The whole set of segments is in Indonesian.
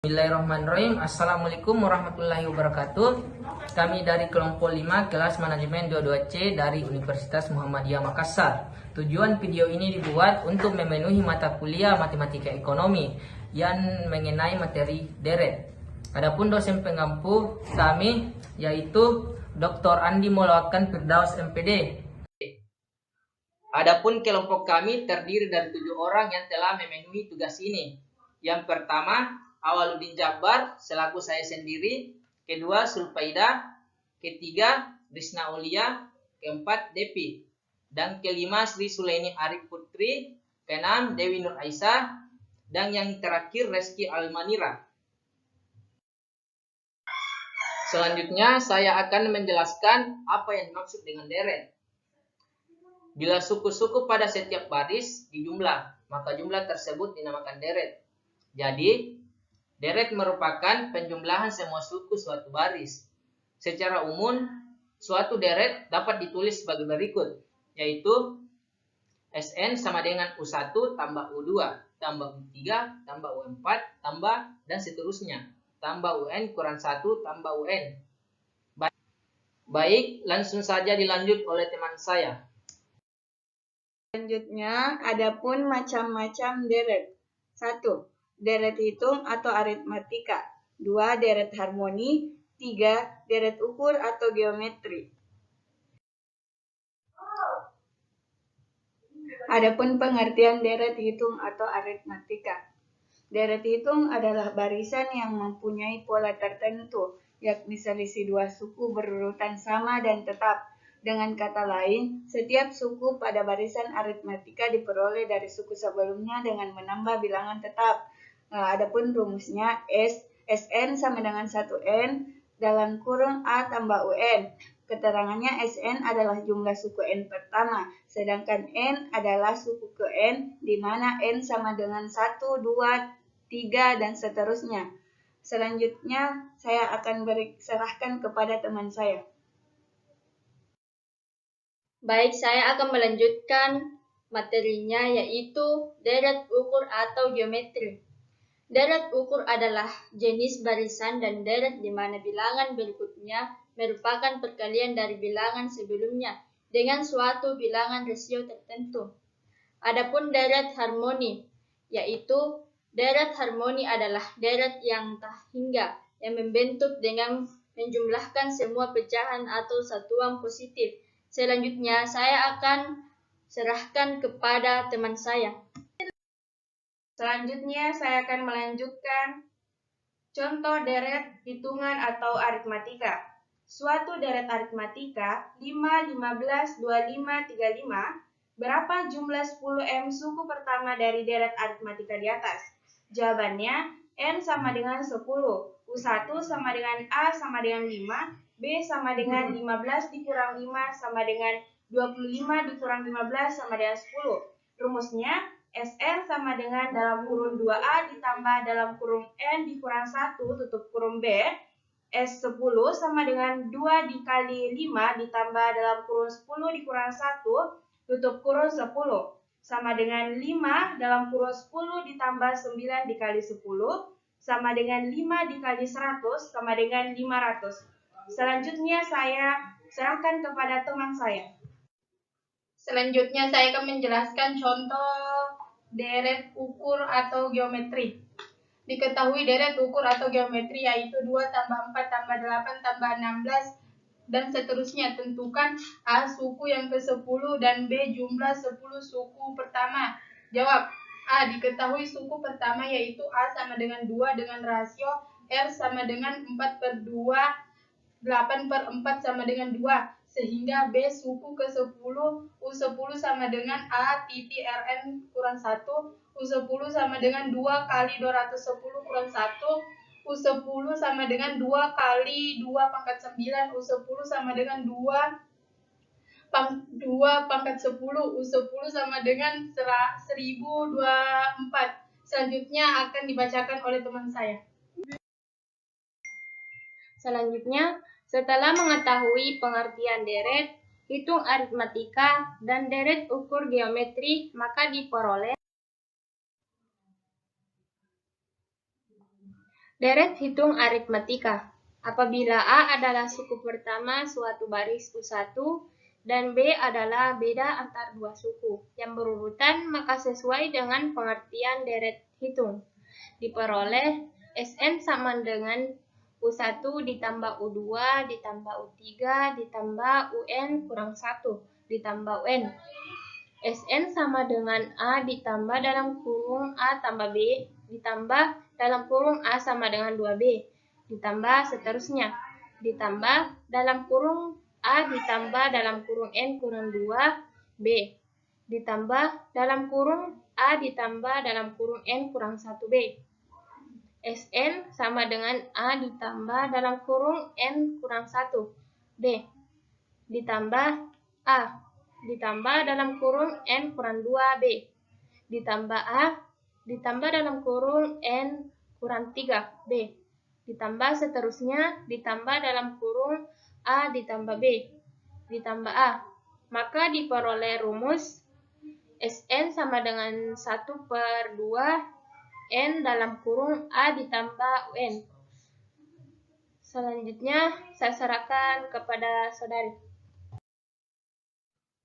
Bismillahirrahmanirrahim. Assalamualaikum warahmatullahi wabarakatuh. Kami dari kelompok 5 kelas manajemen 22C dari Universitas Muhammadiyah Makassar. Tujuan video ini dibuat untuk memenuhi mata kuliah matematika ekonomi yang mengenai materi deret. Adapun dosen pengampu kami yaitu Dr. Andi Maulana Firdaus MPD. Adapun kelompok kami terdiri dari 7 orang yang telah memenuhi tugas ini. Yang pertama, Awaludin Jabbar selaku saya sendiri, kedua Sulfaida, ketiga Rizna Aulia, keempat Depi, dan kelima Sri Sulaini Arif Putri, keenam Dewi Nur Aisyah, dan yang terakhir Reski Almanira. Selanjutnya saya akan menjelaskan apa yang dimaksud dengan deret. Bila suku-suku pada setiap baris dijumlah, maka jumlah tersebut dinamakan deret. Jadi, deret merupakan penjumlahan semua suku suatu baris. Secara umum, suatu deret dapat ditulis sebagai berikut, yaitu Sn sama dengan U1 tambah U2 tambah U3 tambah U4 tambah dan seterusnya, tambah UN kurang 1 tambah UN. Baik, langsung saja dilanjut oleh teman saya. Selanjutnya, adapun macam-macam deret. 1. Deret hitung atau aritmatika. 2. Deret harmoni. 3. Deret ukur atau geometri. Adapun pengertian deret hitung atau aritmatika. Deret hitung adalah barisan yang mempunyai pola tertentu, yakni selisih dua suku berurutan sama dan tetap. Dengan kata lain, setiap suku pada barisan aritmatika diperoleh dari suku sebelumnya dengan menambah bilangan tetap. Adapun rumusnya Sn sama dengan 1N dalam kurung A tambah UN. Keterangannya Sn adalah jumlah suku N pertama, sedangkan N adalah suku ke N, di mana N sama dengan 1, 2, 3, dan seterusnya. Selanjutnya, saya akan serahkan kepada teman saya. Baik, saya akan melanjutkan materinya, yaitu deret ukur atau geometri. Deret ukur adalah jenis barisan dan deret di mana bilangan berikutnya merupakan perkalian dari bilangan sebelumnya dengan suatu bilangan rasio tertentu. Adapun deret harmoni, yaitu deret harmoni adalah deret yang tak hingga yang membentuk dengan menjumlahkan semua pecahan atau satuan positif. Selanjutnya saya akan serahkan kepada teman saya. Selanjutnya, saya akan melanjutkan contoh deret hitungan atau aritmatika. Suatu deret aritmatika 5, 15, 25, 35. Berapa jumlah 10M suku pertama dari deret aritmatika di atas? Jawabannya, N sama dengan 10, U1 sama dengan A sama dengan 5, B sama dengan 15 dikurang 5 sama dengan 25 dikurang 15 sama dengan 10. Rumusnya, Sn sama dengan dalam kurung 2A ditambah dalam kurung N dikurang 1 tutup kurung B. S10 sama dengan 2 dikali 5 ditambah dalam kurung 10 dikurang 1 tutup kurung 10. Sama dengan 5 dalam kurung 10 ditambah 9 dikali 10 sama dengan 5 dikali 100 sama dengan 500. Selanjutnya saya serahkan kepada teman saya. Selanjutnya saya akan menjelaskan contoh deret ukur atau geometri. Diketahui deret ukur atau geometri yaitu 2 tambah 4 tambah 8 tambah 16 dan seterusnya. Tentukan A suku yang ke-10 dan B jumlah 10 suku pertama. Jawab. A. Diketahui suku pertama yaitu A sama dengan 2 dengan rasio R sama dengan 4/2, 8/4 sama dengan 2. Sehingga B suku ke-10, U10 sama dengan A titik Rn kurang 1, U10 sama dengan 2 kali 210 kurang 1, U10 sama dengan 2 kali 2 pangkat 9, U10 sama dengan 2 pangkat 10, U10 sama dengan 1024. Selanjutnya akan dibacakan oleh teman saya. Selanjutnya, setelah mengetahui pengertian deret, hitung aritmatika, dan deret ukur geometri, maka diperoleh Deret hitung aritmatika. Apabila A adalah suku pertama suatu baris U1 dan B adalah beda antar dua suku yang berurutan, maka sesuai dengan pengertian deret hitung, diperoleh Sn sama dengan U1 ditambah U2 ditambah U3 ditambah UN kurang 1 ditambah UN. Sn sama dengan A ditambah dalam kurung A tambah B ditambah dalam kurung A sama dengan 2B ditambah seterusnya ditambah dalam kurung A ditambah dalam kurung N kurang 2B ditambah dalam kurung A ditambah dalam kurung N kurang 1B. Sn sama dengan A ditambah dalam kurung N kurang 1B ditambah A ditambah dalam kurung N kurang 2B ditambah A ditambah dalam kurung N kurang 3B ditambah seterusnya ditambah dalam kurung A ditambah B ditambah A. Maka diperoleh rumus Sn sama dengan 1/2 N dalam kurung A ditambah UN. Selanjutnya saya serahkan kepada saudari.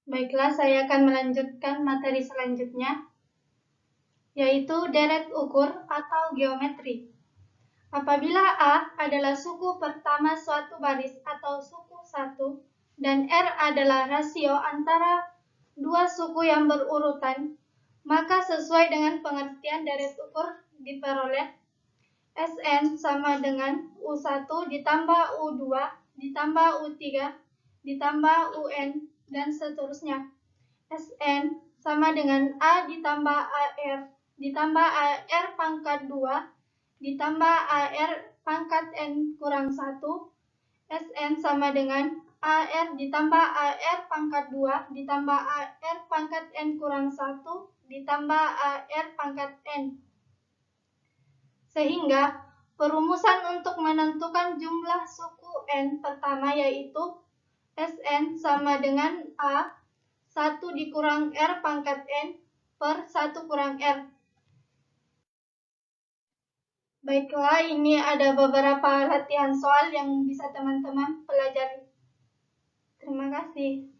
Baiklah, saya akan melanjutkan materi selanjutnya, yaitu deret ukur atau geometri. Apabila A adalah suku pertama suatu baris atau suku 1 dan R adalah rasio antara dua suku yang berurutan, maka sesuai dengan pengertian deret ukur diperoleh Sn sama dengan U1 ditambah U2 ditambah U3 ditambah UN dan seterusnya. Sn sama dengan A ditambah AR ditambah AR pangkat 2 ditambah AR pangkat N kurang 1. Sn sama dengan AR ditambah AR pangkat 2 ditambah AR pangkat N kurang 1 ditambah AR pangkat N. Sehingga perumusan untuk menentukan jumlah suku N pertama yaitu Sn sama dengan A 1 dikurang R pangkat N per 1 kurang R. Baiklah, ini ada beberapa latihan soal yang bisa teman-teman pelajari. Terima kasih.